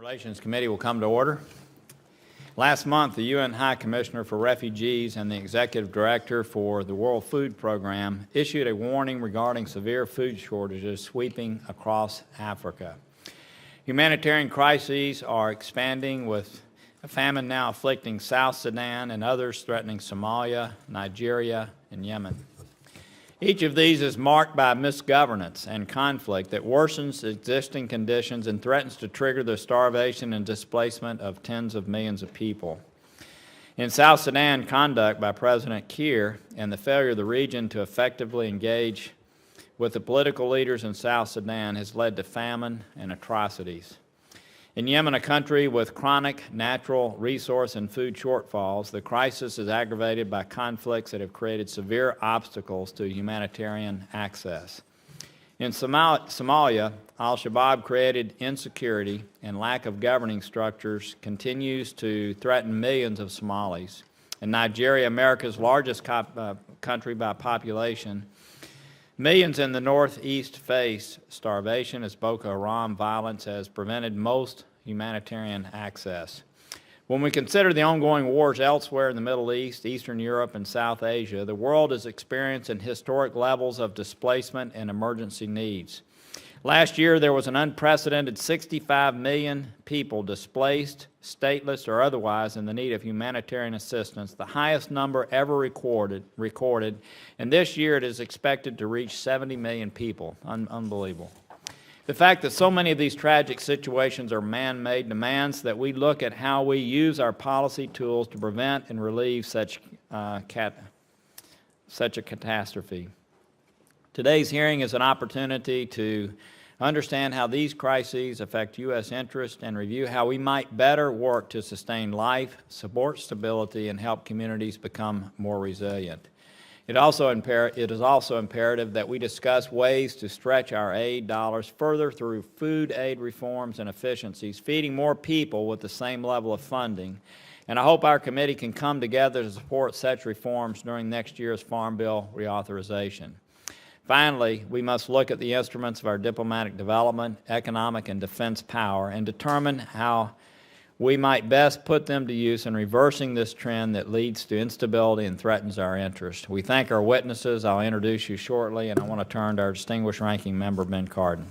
Relations Committee will come to order. Last month, the UN High Commissioner for Refugees and the Executive Director for the World Food Program issued a warning regarding severe food shortages sweeping across Africa. Humanitarian crises are expanding, with a famine now afflicting South Sudan and others threatening Somalia, Nigeria, and Yemen. Each of these is marked by misgovernance and conflict that worsens existing conditions and threatens to trigger the starvation and displacement of tens of millions of people. In South Sudan, conduct by President Kiir and the failure of the region to effectively engage with the political leaders in South Sudan has led to famine and atrocities. In Yemen, a country with chronic natural resource and food shortfalls, the crisis is aggravated by conflicts that have created severe obstacles to humanitarian access. In Somalia, al-Shabaab created insecurity and lack of governing structures continues to threaten millions of Somalis. In Nigeria, America's largest country by population, millions in the northeast face starvation as Boko Haram violence has prevented most humanitarian access. When we consider the ongoing wars elsewhere in the Middle East, Eastern Europe, and South Asia, the world is experiencing historic levels of displacement and emergency needs. Last year, there was an unprecedented 65 million people displaced, stateless, or otherwise in the need of humanitarian assistance, the highest number ever recorded, and this year it is expected to reach 70 million people. Unbelievable. The fact that so many of these tragic situations are man-made demands that we look at how we use our policy tools to prevent and relieve such a catastrophe. Today's hearing is an opportunity to understand how these crises affect U.S. interests and review how we might better work to sustain life, support stability, and help communities become more resilient. It is also imperative that we discuss ways to stretch our aid dollars further through food aid reforms and efficiencies, feeding more people with the same level of funding. And I hope our committee can come together to support such reforms during next year's Farm Bill reauthorization. Finally, we must look at the instruments of our diplomatic development, economic, and defense power and determine how we might best put them to use in reversing this trend that leads to instability and threatens our interests. We thank our witnesses. I'll introduce you shortly, and I want to turn to our distinguished ranking member, Ben Cardin.